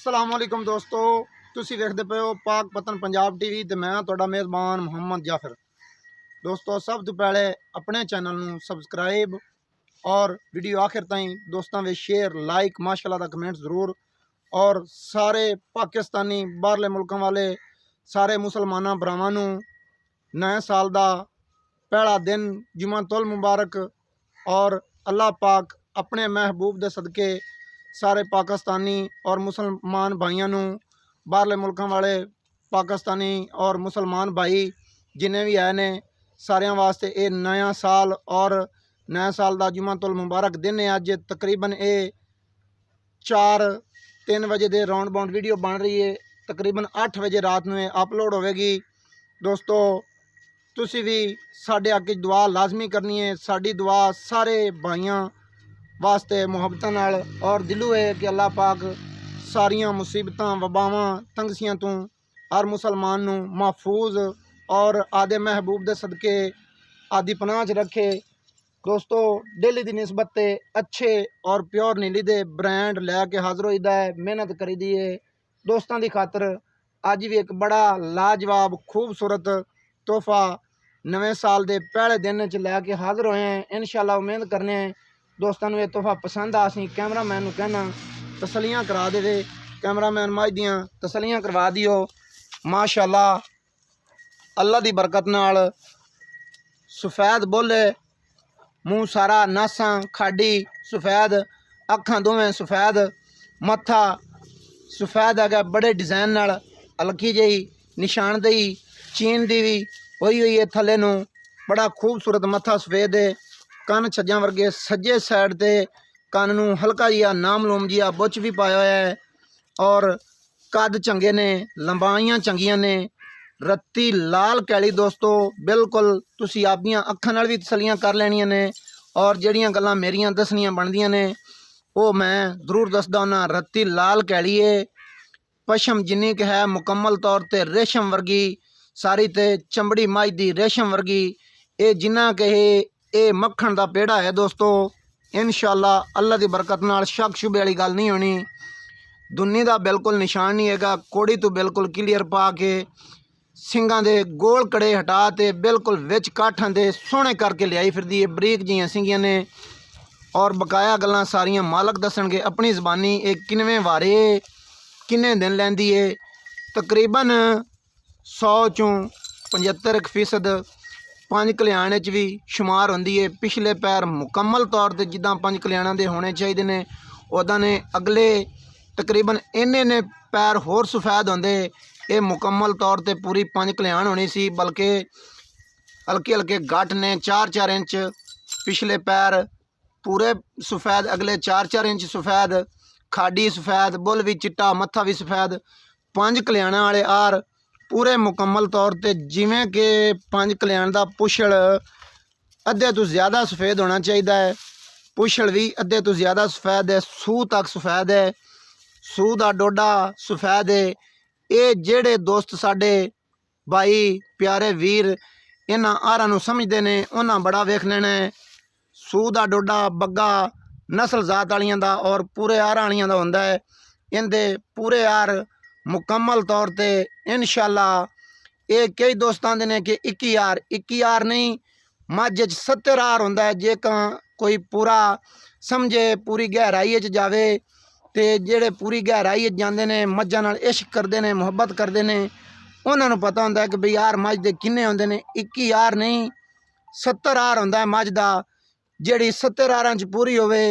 अस्सलाम वालेकुम दोस्तों, तुसी देखते पे हो पाक पतन पंजाब टीवी ते मैं तुहाडा मेज़बान मुहम्मद जाफर। दोस्तों सब तो पहले अपने चैनल नूं सबसक्राइब और वीडियो आखिर ताईं दोस्तों में शेयर लाइक माशाल्लाह दा कमेंट ज़रूर। और सारे पाकिस्तानी बाहरले मुल्कों वाले सारे मुसलमाना भरावां नूं नए साल दा पहला दिन जुमातुल मुबारक। और अल्लाह पाक अपने महबूब दे सदके सारे पाकिस्तानी और मुसलमान भाइयों नूं बाहरले मुल्कों वाले पाकिस्तानी और मुसलमान भाई जिन्हें भी है ने सारिਆਂ वास्ते ये नया साल और नए साल का जुमातुल मुबारक दिन है। अज तकरीबन ये 4-3 बजे दे राउंड बाउंड वीडियो बन रही है, तकरीबन 8 बजे रात में अपलोड होगी। दोस्तों तुसी भी साडे आके दुआ लाजमी करनी है। साड़ी दुआ सारे भाइयों वास्ते मुहब्बतां नाल और दिलों है कि अल्लाह पाक सारियां मुसीबतां वबावां तंगसियां तों हर मुसलमान नूं महफूज और आदे महबूब दे सदके आदि पनाह च रखे। दोस्तों डेली की निस्बत ते अच्छे और प्योर नीली दे ब्रांड लैके हाज़र होईदा है, मेहनत करी दी है दोस्तों की खातर। अज भी एक बड़ा लाजवाब खूबसूरत तोहफा नवे साल के पहले दिन च लैके हाज़र होए हैं। इंशाअल्लाह उम्मीद करने दोस्तों को यह तोहफा पसंद आ सी। कैमरामैन को कहना तसलियाँ करा दे, कैमरामैन माज दियाँ तसलियाँ करवा दियो। माशाअल्लाह अल्लाह की बरकत नाल सफ़ैद बोले, मूँह सारा नासा खाडी सफ़ैद, अखां दोवें सफ़ैद, मत्था सफ़ैद है, बड़े डिज़ाइन नाल हल्की जी निशानदेही चीन दी भी होई हुई है। थले नूं बड़ा खूबसूरत मत्था सफ़ेद है, कन छज्जां वर्गे सज्जे साइड ते कन नूं हल्का जिहा नामलूम जिहा बुच भी पाया होया है। और कद चंगे ने, लंबाइयां चंगियां ने, रत्ती लाल कैली दोस्तों बिल्कुल तुसी आपदियां अखां नाल भी तसलियां कर लैणियां ने। और जड़ियां गल्लां मेरियां दसनियां बनदियां ने वो मैं जरूर दसदा हुन्ना। रत्ती लाल कैली है, पशम जिन्नी क है मुकम्मल तौर पर रेशम वर्गी, सारी ते चमड़ी मझ दी रेशम वर्गी, ये जिन्ना कहे ये मक्खन का पेड़ा है। दोस्तों इंशाअल्लाह अल्लाह की बरकत नाल शक शुबे वाली गल नहीं होनी। दुन्नी का बिल्कुल निशान नहीं है, कोड़ी तो बिल्कुल क्लीयर पा के सिंगां दे गोल कड़े हटा ते बिल्कुल विच काठां दे सोहने करके लियाई फिरदी है, बरीक जिहियां सिंगियां ने। और बकाया गल्लां सारियां मालक दसणगे अपनी ज़बानी। एक किनवें वारे किन्ने दिन लैंदी है, तकरीबन 100 चों 75% पंज कल्याण भी शुमार होंदी है। पिछले पैर मुकम्मल तौर पर जिद्दां पंज कल्याणां दे होने चाहिए ने उदां ने अगले तकरीबन इन्ने ने पैर होर सफ़ैद होंदे। ये मुकम्मल तौर पर पूरी पंज कल्याण होनी सी, बल्कि हल्के हल्के गट ने 4-4 इंच पिछले पैर पूरे सफ़ैद, अगले 4-4 इंच सफ़ैद, खाडी सफ़ैद, बुल भी चिट्टा, मत्था भी सफ़ैद, पंज कल्याणा वाले आर पूरे मुकम्मल तौर पर जिमें कि पंज कल्याण का पुछड़ अद्धे तो ज़्यादा सफ़ेद होना चाहिए है। पुछड़ भी अद्धे तो ज़्यादा सफ़ैद है, सूह तक सफ़ैद है, सूह का डोडा सफ़ैद है। ये जेड़े दोस्त साडे भाई प्यारे वीर इन्हां आहारां नूं समझदे ने उन्हां बड़ा वेख लेना है। सूह का डोडा बग्गा नस्ल जात वालियां दा और पूरे आहारां वालियां दा हुंदा है। इनदे पूरे आहार मुकम्मल तौर पर इंशाअल्लाह ये कई दोस्त आंदे ने कि 21 आहार नहीं, मझ 70 आहार हुंदा है। जे कोई पूरा समझे पूरी गहराई च जावे ते जेड़े पूरी गहराई जाते हैं मझां नाल इश्क करते हैं, मुहब्बत करते हैं, उन्होंने पता होंदा है कि बई यार मझ दे किन्ने होंदे ने। 21 आहार नहीं 70 आहार होंदा है मझ दा। जिहड़ी 70 आहारां च पूरी होवे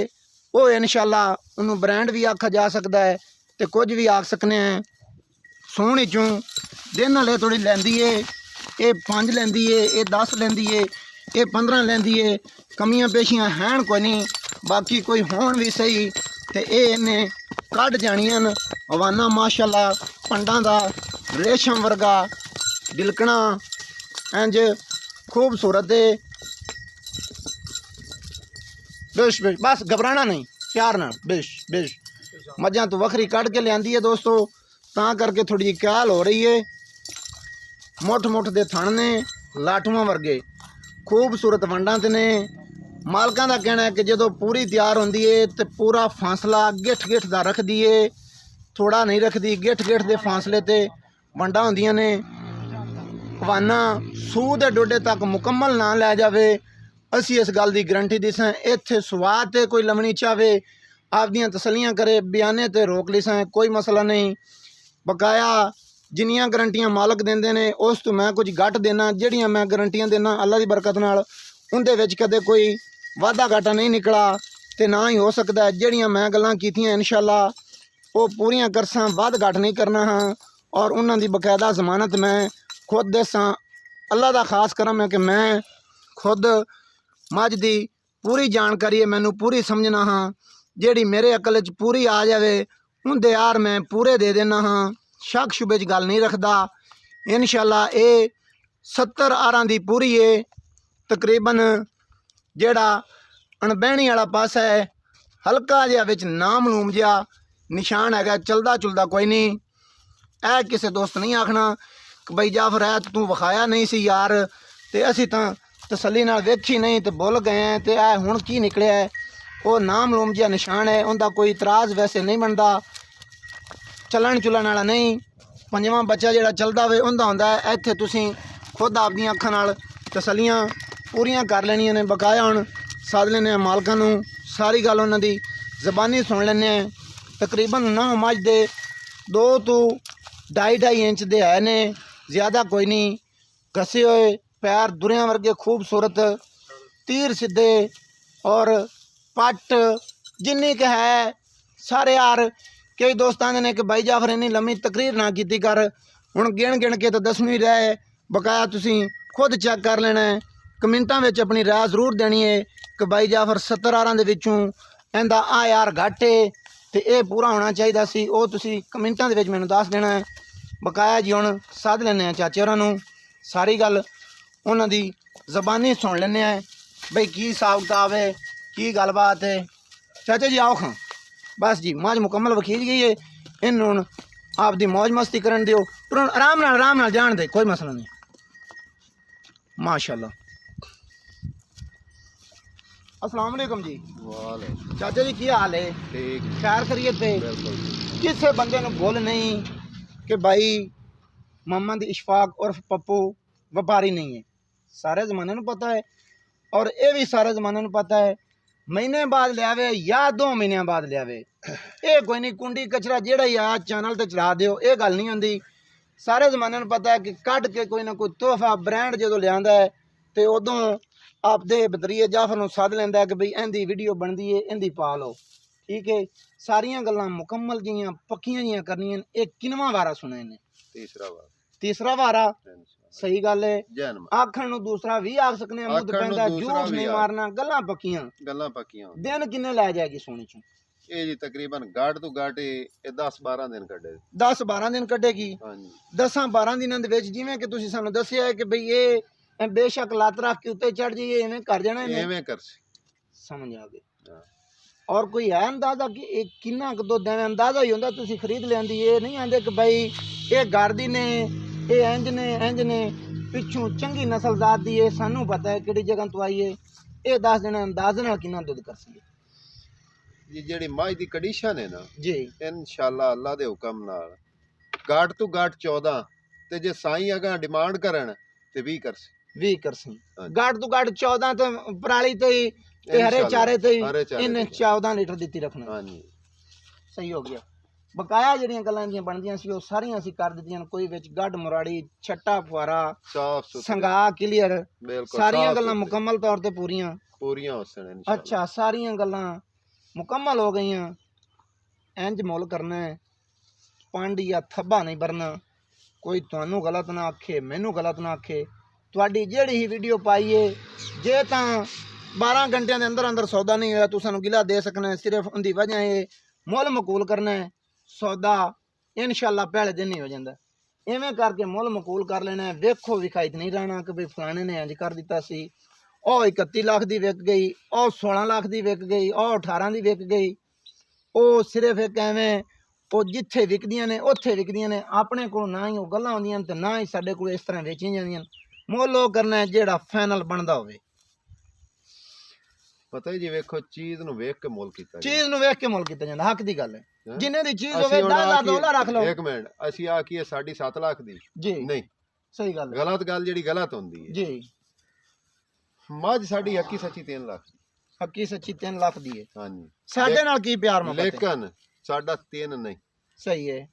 वो इंशाअल्लाह उन्होंने ब्रांड भी आखा जा सकता है तो कुछ भी आख सकने हैं। सोहनी चों दिन हले थोड़ी लैंदी है, ये 5 लैंदी है, ये 10 लैंदी है, ये 15 लैंदी है। कमियां पेशियां हैं कोई नहीं, बाकी कोई होण भी सही तो ये इन्हें कढ़ जानियां न। हवाना माशाअल्लाह पंडां दा रेशम वर्गा दिलकना इंज खूबसूरत है। बेश बेश बस घबराना नहीं, प्यार नाल बेश बेश। मझां तो वखरी कढ़ के लियांदी है दोस्तों, तां करके थोड़ी जी कहल हो रही है। मुठ मुठ दे थण ने लाठूआं वर्गे खूबसूरत वंडां ते ने। मालकां दा कहना है कि जो पूरी तैयार होंदी है तो पूरा फासला गिठ गिठ दा रखदी है ਥੋੜਾ ਨਹੀਂ ਰੱਖਦੀ। ਗਿੱਠ ਗਿੱਠ ਦੇ ਫਾਸਲੇ ਤੇ ਵੰਡਾਂ ਹੁੰਦੀਆਂ ਨੇ। ਹਵਾਨਾ ਸੂਹ ਦੇ ਡੋਡੇ ਤੱਕ ਮੁਕੰਮਲ ਨਾ ਲੈ ਜਾਵੇ, ਅਸੀਂ ਇਸ ਗੱਲ ਦੀ ਗਰੰਟੀ ਦਿਸਾਂ। ਇੱਥੇ ਸਵਾਦ ਤੇ ਕੋਈ ਲਵਣੀ ਚਾਵੇ, ਆਪਦੀਆਂ ਤਸੱਲੀਆਂ करे, ਬਿਆਨੇ ਤੇ ਰੋਕ ਲਿਸਾਂ, ਕੋਈ ਮਸਲਾ ਨਹੀਂ। ਬਕਾਇਆ ਜਿੰਨੀਆਂ ਗਰੰਟੀਆਂ ਮਾਲਕ ਦਿੰਦੇ ਨੇ ਉਸ ਤੋਂ ਮੈਂ ਕੁਝ ਘੱਟ ਦੇਣਾ। ਜਿਹੜੀਆਂ ਮੈਂ ਗਰੰਟੀਆਂ ਦੇਣਾ ਅੱਲਾ ਦੀ ਬਰਕਤ ਨਾਲ ਉਹਦੇ ਵਿੱਚ ਕਦੇ ਕੋਈ ਵਾਧਾ ਘਾਟਾ ਨਹੀਂ ਨਿਕਲਾ ਤੇ ਨਾ ਹੀ ਹੋ ਸਕਦਾ। ਜਿਹੜੀਆਂ ਮੈਂ ਗੱਲਾਂ ਕੀਤੀਆਂ ਇਨਸ਼ਾਅੱਲਾ ਉਹ ਪੂਰੀਆਂ ਕਰਸਾਂ, ਵੱਧ ਘੱਟ ਨਹੀਂ ਕਰਨਾ ਹਾਂ। ਔਰ ਉਹਨਾਂ ਦੀ ਬਕਾਇਦਾ ਜ਼ਮਾਨਤ ਮੈਂ खुद देसां। अल्लाह दा खास करम है कि मैं खुद मझ दी पूरी जानकारी है, मैनू पूरी समझना हाँ। जेड़ी मेरे अकल च पूरी आ जाए उनके यार मैं पूरे दे देना हाँ, शक शुबे च गल नहीं रखता। इंशाअल्लाह ये 70 आरां दी पूरी है। तकरीबन जेड़ा अणबैनी वाला पासा है हल्का जिहा विच नामलूम जिहा निशान हैगा, चलदा चुलदा कोई नहीं। ऐ किसी दोस्त नहीं आखना बई जाफर है तू विखाया नहीं सी यार, तो असी तो तसली नाल वेखी नहीं तो भुल गए हैं। तो यह हुण की निकलिया है वो नामलूम जिहा निशान है, उनका कोई इतराज़ वैसे नहीं बनता, चलन चुलन वाला नहीं। पंजवां बच्चा जिहड़ा चलदा होवे उनदा हुंदा है। इत्थे तुसीं खुद आपदियां अखां नाल तसलियां पूरियां कर लैणियां ने। बकाया हुण सद लैने मालकां नूं, सारी गल उन्हां दी ज़बानी सुन लैने। तकरीबन 9 मझ दे 2 तो 2.5 इंच दे है ने, ज़्यादा कोई नहीं। घसे हुए पैर दुरियां वर्गे खूबसूरत, तीर सीधे और पट जिन्नी के है सारे यार। कई दोस्त आते हैं कि भाई जाफर इन्नी लम्मी तकरीर ना की कर, हुण गिण गिण के तो 10वीं रहे। बकाया तुसीं खुद चेक कर लेना है, कमेंटां विच अपनी राय जरूर देनी है कि भाई जाफर 70 आरां दे विचों इहदा आ यार घट है तो यह पूरा होना चाहिए सी। वो तुसीं कमेंटां दे विच मैनूं दस देना है। बकाया जी हुण सद लैने चाचे होरां नूं, सारी गल उन्हां दी ज़बानी सुन लैने बई की हिसाब किताब है, की गलबात है। चाचा जी आओ खां, बस जी मौज मुकम्मल वखीज गई है। इन हुण आपदी मौज मस्ती करन दिओ, पर हुण आराम नाल जान दे, कोई मसला नहीं। माशाअल्लाह। अस्सलाम वालेकुम जी। वालेकुम। चाचा जी की हाल है? ठीक, खैर खैरियत है? बिल्कुल। किसी बंदे नूं भुल नहीं कि भाई मोहम्मद इशफाक उर्फ पप्पू व्यापारी नहीं है, सारे ज़माने नूं पता है। और ये भी सारे ज़माने नूं पता है महीने बाद लियावे या 2 महीनों बाद लियावे, ये कोई नहीं कुंडी कचरा जेड़ा ही आ चैनल ते चला दिओ, ये गल नहीं होंदी। सारे ज़माने नूं पता है कि कढ़ के कोई ना कोई तोहफा ब्रांड जो लियांदा है तो उदों आपदे बदरीए जाफर नूं सद लैंदा है कि बई इहदी वीडियो बनदी है, इहदी पा लो। ठीक है, सारियां गल्लां मुकम्मल जियां पक्कियां जियां करनियां। एक किनवा वारा सुने ने? तीसरा वारा। सही गल है। आखण नूं दूसरा भी आख सकने हैं, मुद्द पैंदा झूठ नहीं मारना, गल्लां पक्कियां। दिन किन्ने लै जाएगी सोने चों? ये जी तकरीबन गाड़ तो गाड़ ये 10-12 दिन कड्डे। 10-12 दिन कड्डेगी। 10-12 दिनों दे विच जिवें कि तुसीं सानूं दस्सिया है कि बई ये बेशक लत रख के उत्ते चढ़ जाइए इवें कर जाना है, इवें कर समझ आ गई। और कोई है अंदाजा कि एक किन्ना क दुध देवे? अंदाजा ही होंदा तुसीं खरीद लेंदी, ये नहीं आंदे कि भाई ये गाड़दी ने, ये इंज ने पिछों चंगी नस्ल जात दी है, सानू पता है किहड़ी जगह तो आई है। ये 10 दिन अंदाजे नाल किन्ना दुध कर सके जी? जेड़ी मझ दी कंडीशन है ना जी, इंशाअल्लाह अल्लाह दे हुक्म नाल गाड़ तो गाड़ 14 ते जे साईं अगा डिमांड करन ते 20 कर 20 कर सी। गाड़ तो गाड़ 14 तो पराली ते हरे चारे ते इन 14 लीटर दित्ती रखना। हाँ जी, सही हो गया। बकाया ਜਿਹੜੀਆਂ ਗੱਲਾਂ ਦੀਆਂ ਬਣਦੀਆਂ ਸੀ ਉਹ ਸਾਰੀਆਂ ਅਸੀਂ ਕਰ ਦਿੱਤੀਆਂ। ਕੋਈ ਵਿੱਚ ਗੱਡ ਮੁਰਾੜੀ, ਛੱਟਾ ਫੁਆਰਾ, साफ ਸੰਗਾ ਕਲੀਅਰ, बिल्कुल ਸਾਰੀਆਂ ਗੱਲਾਂ ਮੁਕੰਮਲ ਤੌਰ ਤੇ ਪੂਰੀਆਂ। पूरियां होसन इंशाअल्लाह। अच्छा, सारियां गल्लां मुकम्मल हो गई। इंज मुल करना है, पंड या थब्बा नहीं भरना। कोई तुहानू गलत ना आखे, मैनू गलत ना आखे। तुहाडी जेड़ी ही वीडियो पाई है जे तां 12 घंटिया के अंदर अंदर सौदा नहीं होया, तुसां नूं गिला दे सकना है। सिर्फ उनकी वजह है मुल मकूल करना है, सौदा इंशाअल्लाह पहले दिन ही हो जाता। इवें करके मुल मकूल कर लेना है। वेखो विखाई नहीं रहना कि भाई फलाने ने इंज कर दिता सी, ਉਹ 31 ਲੱਖ ਦੀ ਵਿਕ ਗਈ, ਉਹ 16 ਲੱਖ ਦੀ ਵਿਕ ਗਈ, ਉਹ 18 ਦੀ ਵਿਕ ਗਈ। ਉਹ ਸਿਰਫ ਇੱਕ ਐਵੇਂ ਉਹ ਜਿੱਥੇ ਵਿਕਦੀਆਂ ਨੇ ਉੱਥੇ ਵਿਕਦੀਆਂ ਨੇ। ਆਪਣੇ ਕੋਲ ਨਾ ਹੀ ਉਹ ਗੱਲਾਂ ਹੁੰਦੀਆਂ ਤੇ ਨਾ ਹੀ ਸਾਡੇ ਕੋਲ ਇਸ ਤਰ੍ਹਾਂ ਵੇਚੀਆਂ ਜਾਂਦੀਆਂ। ਮੁੱਲ ਉਹ ਕਰਨਾ ਜਿਹੜਾ ਫਾਈਨਲ ਬਣਦਾ ਹੋਵੇ। ਪਤਾ ਹੀ ਜੀ ਵੇਖੋ ਚੀਜ਼ ਨੂੰ ਵੇਖ ਕੇ ਮੁੱਲ ਕੀਤਾ ਜੀ। ਚੀਜ਼ ਨੂੰ ਵੇਖ ਕੇ ਮੁੱਲ ਕੀਤਾ ਜਾਂਦਾ, ਹੱਕ ਦੀ ਗੱਲ ਹੈ। ਹੈਂ? ਜਿੰਨੇ ਦੀ ਚੀਜ਼ ਅਸੀਂ ਹੋਵੇ ਹੁਣ 10,000 ਆਖੀਏ- 2,00,000 ਰੱਖ ਲਓ। ਇੱਕ ਮਿੰਟ, ਅਸੀਂ ਆਖੀਏ ਸਾਡੀ 7 ਲੱਖ ਦੀ, ਜੀ ਨਹੀਂ, ਸਹੀ ਗੱਲ ਹੈ ਗਲਤ ਗੱਲ ਜਿਹੜੀ ਗਲਤ ਹੁੰਦੀ ਹੈ। ਜੀ। ਮੱਝ ਸਾਡੀ ਹੱਕੀ ਸੱਚੀ 3 ਲੱਖ, ਹੱਕੀ ਸੱਚੀ 3 ਲੱਖ ਦੀ ਹੈ। ਹਾਂਜੀ, ਸਾਡੇ ਨਾਲ ਕੀ ਪਿਆਰ ਮੁਹੱਬਤ ਹੈ। ਲੇਕਿਨ ਸਾਡਾ 3 ਨਹੀਂ, ਸਹੀ ਹੈ,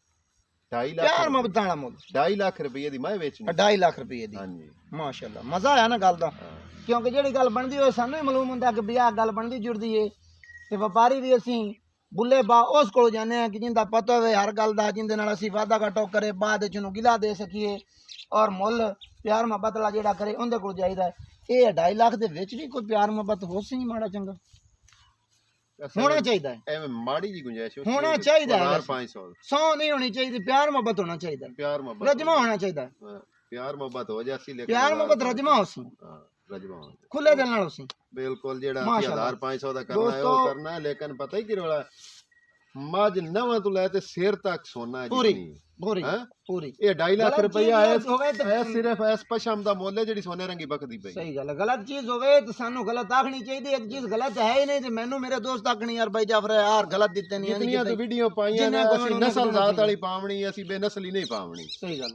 2.5 ਪਿਆਰ ਲੱਖ, ਮੁਹੱਬਤ ਵਾਲਾ ਮੁੱਲ 2.5 ਲੱਖ ਰੁਪਏ ਦੀ ਮੈਂ ਵੇਚਣੀ। 2.5 ਲੱਖ ਰੁਪਏ ਦੀ। ਹਾਂਜੀ, ਮਾਸ਼ਾਅੱਲਾ, ਮਜ਼ਾ ਆਇਆ ਨਾ ਗੱਲ ਦਾ। ਹਾਂ। ਕਿਉਂਕਿ ਜਿਹੜੀ ਗੱਲ ਬਣਦੀ ਹੋਏ ਸਾਨੂੰ ਵੀ ਮਾਲੂਮ ਹੁੰਦਾ ਕਿ ਵੀ ਆਹ ਗੱਲ ਬਣਦੀ ਜੁੜਦੀ ਏ। ਤੇ ਵਪਾਰੀ ਵੀ ਅਸੀਂ ਬੁੱਲੇ ਬਾ ਉਸ ਕੋਲ ਜਾਂਦੇ ਹਾਂ ਕਿ ਜਿੰਦਾ ਪਤਾ ਹੋਵੇ ਹਰ ਗੱਲ ਦਾ, ਜਿੰਦੇ ਨਾਲ ਅਸੀਂ ਵਾਅਦਾ ਘਾਟੋ ਕਰੇ ਬਾਅਦ ਵਿੱਚ ਉਹਨੂੰ ਗਿਲਾ ਦੇ ਸਕੀਏ, ਔਰ ਮੁੱਲ ਪਿਆਰ ਮੁਹੱਬਤ ਵਾਲਾ ਜਿਹੜਾ ਕਰੇ ਉਹਦੇ ਕੋਲ ਜਾਈਦਾ। ਇਹ 2.5 ਲੱਖ ਦੇ ਵਿੱਚ ਵੀ ਕੋਈ ਪਿਆਰ ਮੁਹੱਬਤ ਹੋ ਸੀ ਮਾੜਾ ਚੰਗਾ ਹੋਣਾ ਚਾਹੀਦਾ ਹੈ। ਐਵੇਂ ਮਾੜੀ ਜੀ ਗੁੰਜਾਇਸ਼ ਹੋਣਾ ਚਾਹੀਦਾ ਹੈ। 500 ਸੌ ਨਹੀਂ ਹੋਣੀ ਚਾਹੀਦੀ, ਪਿਆਰ ਮੁਹੱਬਤ ਹੋਣਾ ਚਾਹੀਦਾ, ਪਿਆਰ ਮੁਹੱਬਤ, ਰਜਮਾ ਹੋਣਾ ਚਾਹੀਦਾ। ਹਾਂ, ਪਿਆਰ ਮੁਹੱਬਤ ਹੋ ਜਾਸੀ, ਲੇਕਿਨ ਪਿਆਰ ਮੁਹੱਬਤ ਰਜਮਾ ਹੋ ਸੀ, ਹਾਂ, ਰਜਮਾ ਹੋ ਜਾਏ। ਖੁੱਲੇ ਦਿਲ ਨਾਲ ਹੋ ਸੀ। ਬਿਲਕੁਲ, ਜਿਹੜਾ ਮਾਸ਼ਾਅੱਲਾ। 1500 ਦਾ ਕਰਨਾ ਹੈ ਉਹ ਕਰਨਾ ਹੈ, ਲੇਕਿਨ ਪਤਾ ਹੀ ਕੀ ਰੋਲਾ, ਮੱਝ ਨਵਾਂ ਤੋਂ ਲੈ ਤੇ ਸਿਰ ਤੱਕ ਸੋਨਾ ਹੈ ਪੂਰੀ ਜਿੰਨੀ। ਪੂਰੀ ਹੈਂ? ਪੂਰੀ। ਇਹ 2.5 ਲੱਖ ਗਲਤ ਰੁਪਇਆ ਚੀਜ਼ ਹੋਵੇ ਤਾਂ ਹੈ, ਸਿਰਫ ਇਸ ਪਸ਼ਮ ਦਾ ਮੁੱਲ ਹੈ ਜਿਹੜੀ ਸੋਨੇ ਰੰਗੀ ਬਕਦੀ ਪਈ। ਸਹੀ ਗੱਲ ਹੈ। ਗਲਤ ਚੀਜ਼ ਹੋਵੇ ਤਾਂ ਸਾਨੂੰ ਗਲਤ ਆਖਣੀ ਚਾਹੀਦੀ। ਇੱਕ ਚੀਜ਼ ਗਲਤ ਹੈ ਹੀ ਨਹੀਂ ਤੇ ਮੈਨੂੰ ਮੇਰੇ ਦੋਸਤ ਆਖਣੀ ਯਾਰ ਬਾਈ ਜਾਫਰ ਯਾਰ ਗਲਤ ਦਿੱਤੇ ਨਹੀਂ। ਜਿੰਨੀਆਂ ਤੂੰ ਵੀਡੀਓ ਪਾਈਆਂ ਨੇ, ਅਸੀਂ ਨਸਲ ਜ਼ਾਤ ਵਾਲੀ ਪਾਵਣੀ, ਅਸੀਂ ਬੇਨਸਲੀ ਨਹੀਂ ਪਾਵਣੀ। ਸਹੀ ਗੱਲ।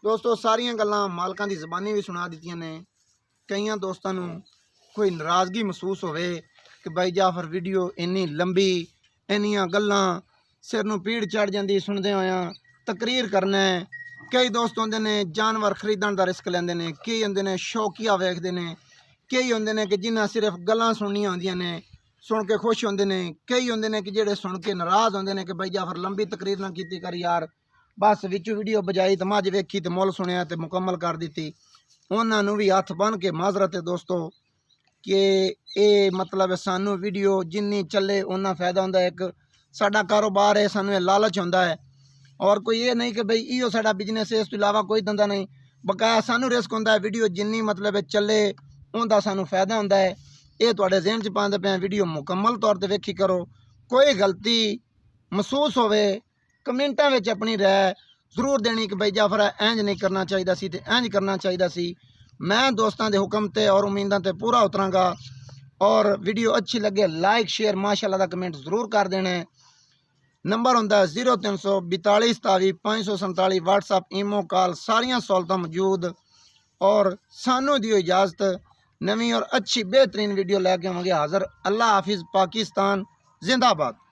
ਦੋਸਤੋ ਸਾਰੀਆਂ ਗੱਲਾਂ ਮਾਲਕਾਂ ਦੀ ਜ਼ਬਾਨੀ ਵੀ ਸੁਣਾ ਦਿੱਤੀਆਂ ਨੇ। ਕਈਆਂ ਦੋਸਤਾਂ ਨੂੰ ਕੋਈ ਨਾਰਾਜ਼ਗੀ ਮਹਿਸੂਸ ਹੋਵੇ ਕਿ ਬਾਈ ਜਾਫਰ ਵੀਡੀਓ ਇੰਨੀ ਲੰਬੀ, ਇੰਨੀਆਂ ਗੱਲਾਂ ਸਿਰ ਨੂੰ ਪੀੜ ਚੜ ਜਾਂਦੀ ਸੁਣਦੇ ਹੋਇਆਂ, ਤਕਰੀਰ ਕਰਨਾ ਹੈ। ਕਈ ਦੋਸਤ ਹੁੰਦੇ ਨੇ ਜਾਨਵਰ ਖਰੀਦਣ ਦਾ ਰਿਸਕ ਲੈਂਦੇ ਨੇ, ਕਈ ਹੁੰਦੇ ਨੇ ਸ਼ੌਕੀਆ ਵੇਖਦੇ ਨੇ, ਕਈ ਹੁੰਦੇ ਨੇ ਕਿ ਜਿਨ੍ਹਾਂ ਸਿਰਫ ਗੱਲਾਂ ਸੁਣਨੀਆਂ ਹੁੰਦੀਆਂ ਨੇ, ਸੁਣ ਕੇ ਖੁਸ਼ ਹੁੰਦੇ ਨੇ, ਕਈ ਹੁੰਦੇ ਨੇ ਕਿ ਜਿਹੜੇ ਸੁਣ ਕੇ ਨਾਰਾਜ਼ ਹੁੰਦੇ ਨੇ ਕਿ ਬਾਈ ਜਾਫਰ ਲੰਬੀ ਤਕਰੀਰ ਨਾ ਕੀਤੀ ਕਰ ਯਾਰ, ਬਸ ਵਿੱਚੋਂ ਵੀਡੀਓ ਬਜਾਈ ਤੇ ਮੱਝ ਵੇਖੀ ਤੇ ਮੁੱਲ ਸੁਣਿਆ ਤੇ ਮੁਕੰਮਲ ਕਰ ਦਿੱਤੀ। ਉਹਨਾਂ ਨੂੰ ਵੀ ਹੱਥ ਬੰਨ੍ਹ ਕੇ ਮਾਜ਼ਰਤ ਹੈ ਦੋਸਤੋ ਕਿ ਇਹ ਮਤਲਬ ਸਾਨੂੰ ਵੀਡੀਓ ਜਿੰਨੀ ਚੱਲੇ ਉਹਨਾਂ ਫਾਇਦਾ ਹੁੰਦਾ। ਇੱਕ ਸਾਡਾ ਕਾਰੋਬਾਰ ਹੈ, ਸਾਨੂੰ ਇਹ ਲਾਲਚ ਹੁੰਦਾ ਹੈ, ਔਰ ਕੋਈ ਇਹ ਨਹੀਂ ਕਿ ਬਈ ਇਹੋ ਸਾਡਾ ਬਿਜ਼ਨਸ ਹੈ, ਇਸ ਤੋਂ ਇਲਾਵਾ ਕੋਈ ਧੰਦਾ ਨਹੀਂ। ਬਕਾਇਆ ਸਾਨੂੰ ਰਿਸਕ ਹੁੰਦਾ ਹੈ, ਵੀਡੀਓ ਜਿੰਨੀ ਮਤਲਬ ਚੱਲੇ ਉਹਦਾ ਸਾਨੂੰ ਫਾਇਦਾ ਹੁੰਦਾ ਹੈ। ਇਹ ਤੁਹਾਡੇ ਜ਼ਿਹਨ 'ਚ ਪਾਉਂਦੇ ਪਏ, ਵੀਡੀਓ ਮੁਕੰਮਲ ਤੌਰ 'ਤੇ ਵੇਖੀ ਕਰੋ। ਕੋਈ ਗਲਤੀ ਮਹਿਸੂਸ ਹੋਵੇ ਕਮੈਂਟਾਂ ਵਿੱਚ ਆਪਣੀ ਰਾਏ ਜ਼ਰੂਰ ਦੇਣੀ ਕਿ ਬਈ ਜਾਫਰ ਇੰਜ ਨਹੀਂ ਕਰਨਾ ਚਾਹੀਦਾ ਸੀ ਤੇ ਇੰਜ ਕਰਨਾ ਚਾਹੀਦਾ ਸੀ। ਮੈਂ ਦੋਸਤਾਂ ਦੇ ਹੁਕਮ ਤੇ ਔਰ ਉਮੀਦਾਂ ਤੇ ਪੂਰਾ ਉਤਰਾਂਗਾ। ਔਰ ਵੀਡੀਓ ਅੱਛੀ ਲੱਗੇ ਲਾਈਕ ਸ਼ੇਅਰ ਮਾਸ਼ਾਅੱਲਾ ਦਾ ਕਮੈਂਟ ਜ਼ਰੂਰ ਕਰ ਦੇਣਾ। ਨੰਬਰ ਹੁੰਦਾ 0342 27 547, WhatsApp ਈਮੋ ਕਾਲ ਸਾਰੀਆਂ ਸਹੂਲਤਾਂ ਮੌਜੂਦ। ਔਰ ਸਾਨੂੰ ਦਿਓ ਇਜਾਜ਼ਤ, ਨਵੀਂ ਔਰ अच्छी बेहतरीन वीडियो लेके आवांगे हाजिर। अल्लाह हाफिज़, पाकिस्तान जिंदाबाद।